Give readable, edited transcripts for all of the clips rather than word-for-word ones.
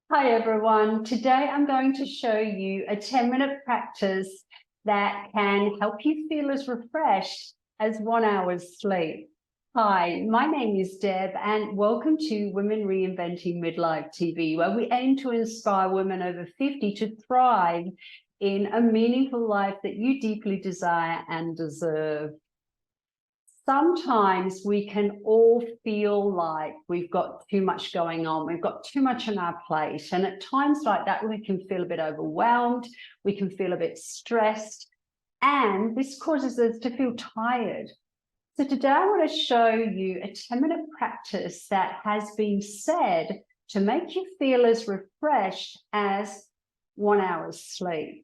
Hi everyone. Today I'm going to show you a 10-minute practice that can help you feel as refreshed as 1 hour's sleep. Hi, my name is Deb and welcome to Women Reinventing Midlife TV, where we aim to inspire women over 50 to thrive in a meaningful life that you deeply desire and deserve. Sometimes we can all feel like we've got too much going on. We've got too much on our plate. And at times like that, we can feel a bit overwhelmed. We can feel a bit stressed. And this causes us to feel tired. So today I want to show you a 10-minute practice that has been said to make you feel as refreshed as 1 hour's sleep.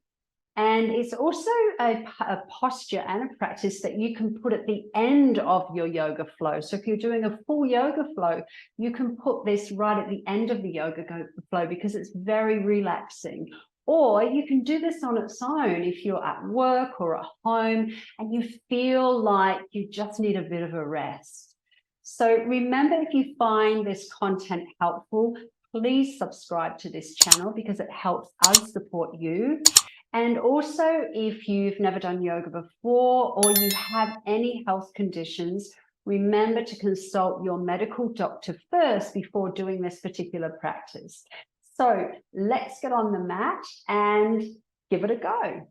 And it's also a posture and a practice that you can put at the end of your yoga flow. So if you're doing a full yoga flow, you can put this right at the end of the yoga flow because it's very relaxing. Or you can do this on its own if you're at work or at home and you feel like you just need a bit of a rest. So remember, if you find this content helpful, please subscribe to this channel because it helps us support you. And also, if you've never done yoga before or you have any health conditions, remember to consult your medical doctor first before doing this particular practice. So let's get on the mat and give it a go.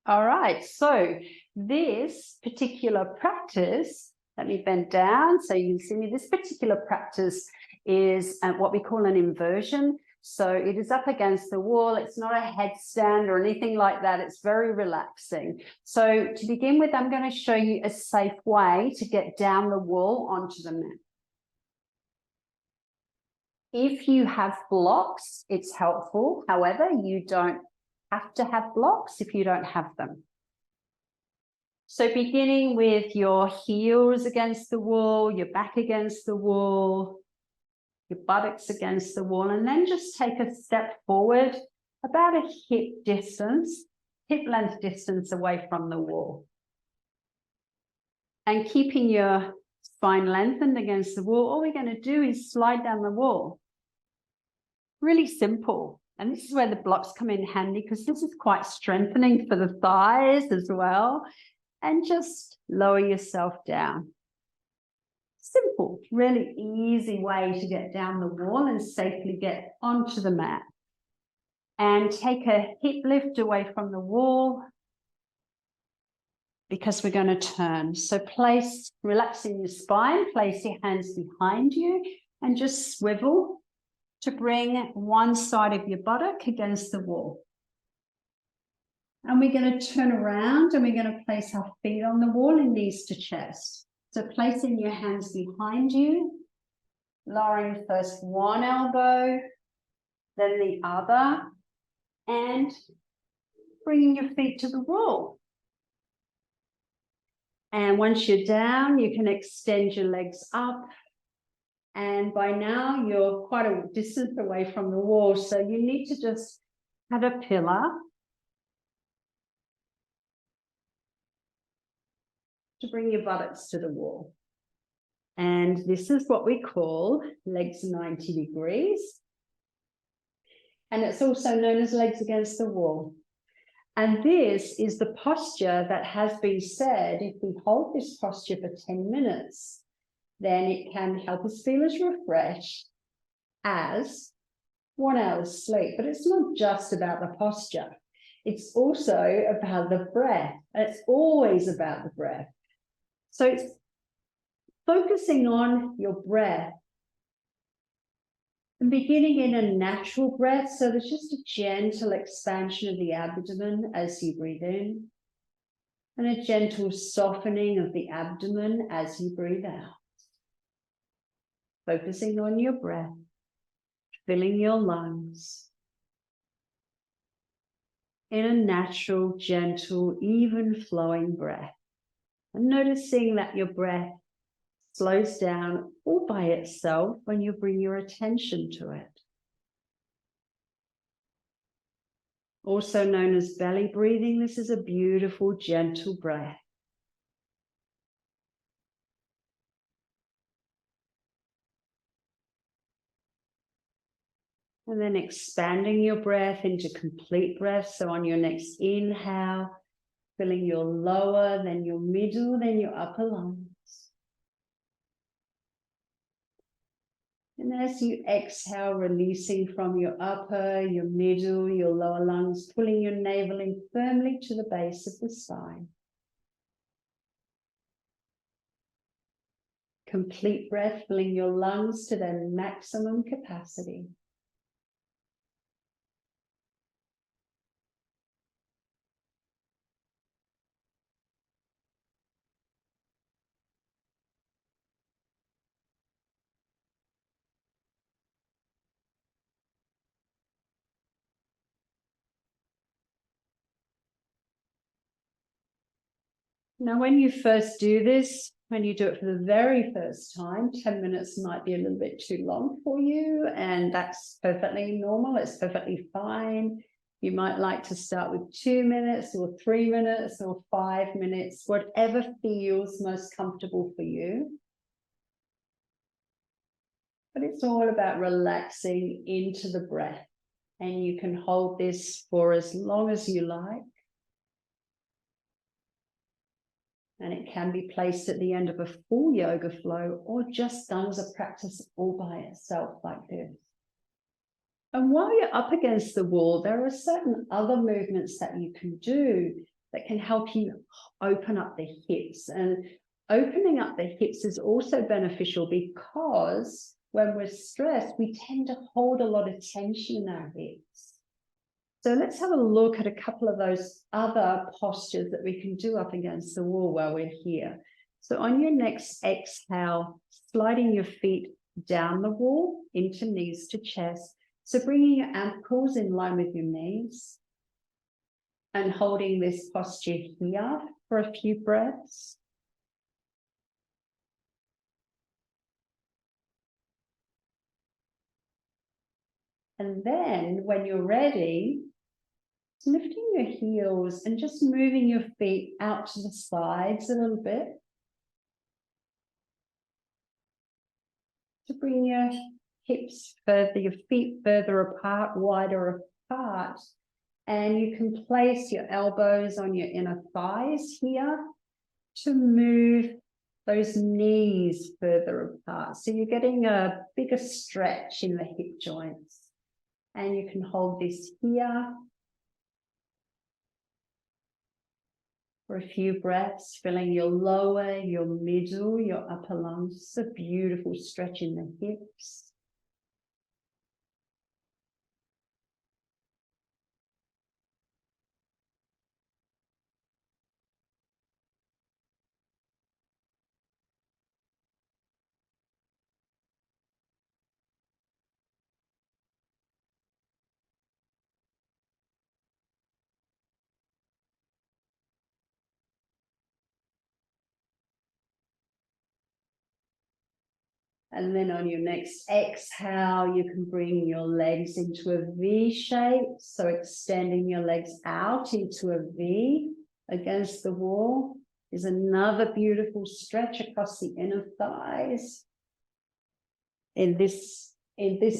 All right, so this particular practice, let me bend down so you can see me. This particular practice is what we call an inversion. So it is up against the wall. It's not a headstand or anything like that. It's very relaxing. So to begin with, I'm going to show you a safe way to get down the wall onto the mat. If you have blocks, it's helpful. However, you don't have to have blocks if you don't have them. So beginning with your heels against the wall, your back against the wall, your buttocks against the wall, and then just take a step forward about a hip length distance away from the wall. And keeping your spine lengthened against the wall, all we're going to do is slide down the wall. Really simple. And this is where the blocks come in handy because this is quite strengthening for the thighs as well. And just lower yourself down. Simple, really easy way to get down the wall and safely get onto the mat. And take a hip lift away from the wall because we're going to turn. So relaxing your spine, place your hands behind you and just swivel to bring one side of your buttock against the wall. And we're going to turn around and we're going to place our feet on the wall and knees to chest. So placing your hands behind you, lowering first one elbow, then the other, and bringing your feet to the wall. And once you're down, you can extend your legs up. And by now, you're quite a distance away from the wall. So you need to just have a pillar to bring your buttocks to the wall. And this is what we call legs 90 degrees. And it's also known as legs against the wall. And this is the posture that has been said, if we hold this posture for 10 minutes, then it can help us feel as refreshed as 1 hour's sleep. But it's not just about the posture. It's also about the breath. It's always about the breath. So it's focusing on your breath and beginning in a natural breath. So there's just a gentle expansion of the abdomen as you breathe in and a gentle softening of the abdomen as you breathe out. Focusing on your breath, filling your lungs in a natural, gentle, even flowing breath. And noticing that your breath slows down all by itself when you bring your attention to it. Also known as belly breathing, this is a beautiful, gentle breath. And then expanding your breath into complete breath. So on your next inhale, filling your lower, then your middle, then your upper lungs. And as you exhale, releasing from your upper, your middle, your lower lungs, pulling your navel in firmly to the base of the spine. Complete breath, filling your lungs to their maximum capacity. Now, when you first do this, when you do it for the very first time, 10 minutes might be a little bit too long for you, and that's perfectly normal. It's perfectly fine. You might like to start with 2 minutes or 3 minutes or 5 minutes, whatever feels most comfortable for you. But it's all about relaxing into the breath, and you can hold this for as long as you like. And it can be placed at the end of a full yoga flow or just done as a practice all by itself like this. And while you're up against the wall, there are certain other movements that you can do that can help you open up the hips. And opening up the hips is also beneficial because when we're stressed, we tend to hold a lot of tension in our hips. So let's have a look at a couple of those other postures that we can do up against the wall while we're here. So on your next exhale, sliding your feet down the wall into knees to chest. So bringing your ankles in line with your knees and holding this posture here for a few breaths. And then when you're ready, lifting your heels and just moving your feet out to the sides a little bit to bring your hips further, your feet further apart, wider apart. And you can place your elbows on your inner thighs here to move those knees further apart. So you're getting a bigger stretch in the hip joints. And you can hold this here for a few breaths, filling your lower, your middle, your upper lungs. It's a beautiful stretch in the hips. And then on your next exhale, you can bring your legs into a V shape. So extending your legs out into a V against the wall is another beautiful stretch across the inner thighs. In this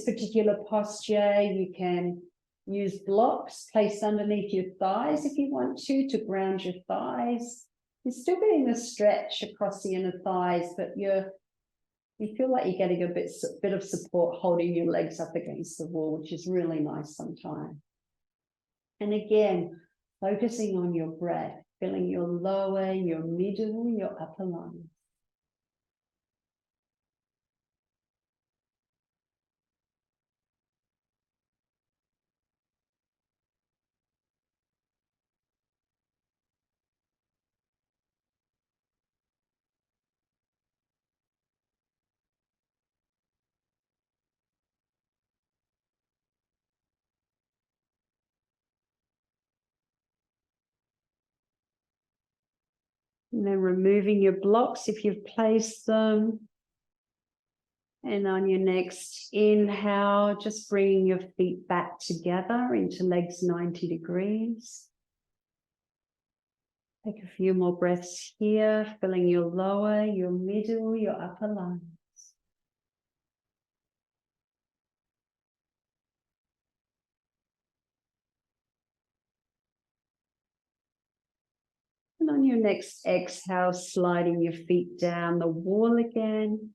particular posture, you can use blocks placed underneath your thighs if you want to ground your thighs. You're still getting a stretch across the inner thighs, but you feel like you're getting a bit of support holding your legs up against the wall, which is really nice sometimes. And again, focusing on your breath, filling your lower, your middle, your upper lungs. And then removing your blocks if you've placed them. And on your next inhale, just bringing your feet back together into legs 90 degrees. Take a few more breaths here, filling your lower, your middle, your upper lungs. And on your next exhale, sliding your feet down the wall again.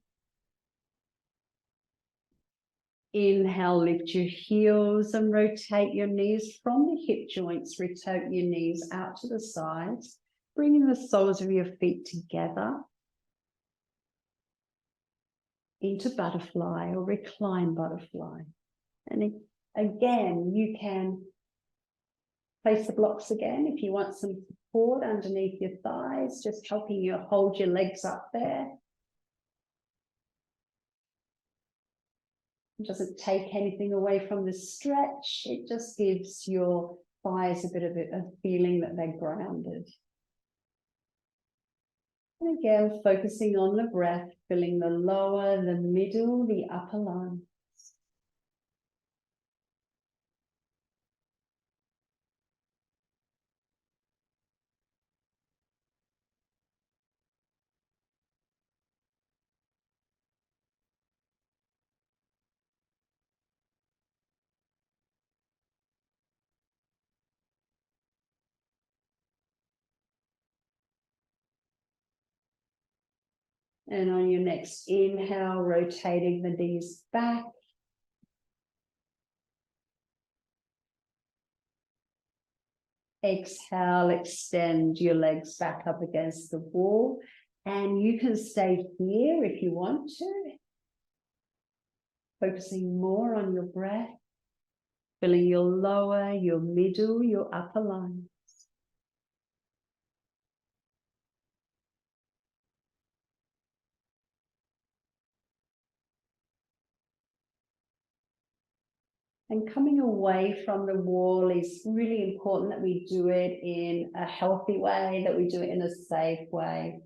Inhale, lift your heels and rotate your knees from the hip joints. Rotate your knees out to the sides, bringing the soles of your feet together into butterfly or recline butterfly. And again, you can place the blocks again if you want some support underneath your thighs, just helping you hold your legs up there. It doesn't take anything away from the stretch. It just gives your thighs a bit of a feeling that they're grounded. And again, focusing on the breath, filling the lower, the middle, the upper lungs. And on your next inhale, rotating the knees back. Exhale, extend your legs back up against the wall. And you can stay here if you want to. Focusing more on your breath. Filling your lower, your middle, your upper lungs. And coming away from the wall is really important that we do it in a healthy way, that we do it in a safe way.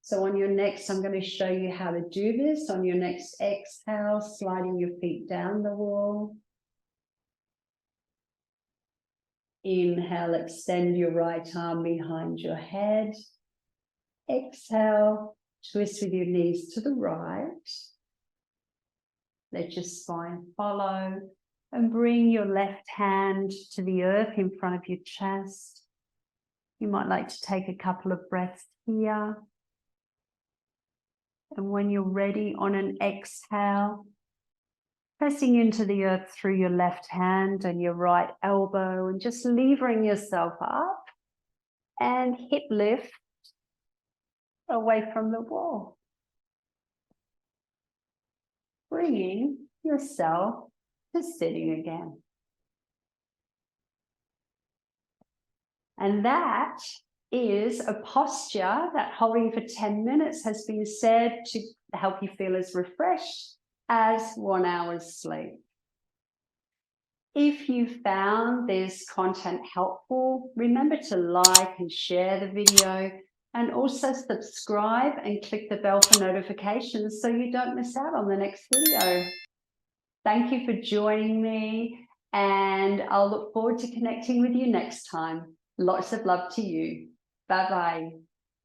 So on your next, I'm going to show you how to do this. On your next exhale, sliding your feet down the wall. Inhale, extend your right arm behind your head. Exhale, twist with your knees to the right. Let your spine follow. And bring your left hand to the earth in front of your chest. You might like to take a couple of breaths here. And when you're ready, on an exhale, pressing into the earth through your left hand and your right elbow, and just levering yourself up and hip lift away from the wall. Bringing yourself to sitting again. And that is a posture that holding for 10 minutes has been said to help you feel as refreshed as 1 hour's sleep. If you found this content helpful, remember to like and share the video, and also subscribe and click the bell for notifications so you don't miss out on the next video. Thank you for joining me, and I'll look forward to connecting with you next time. Lots of love to you. Bye-bye.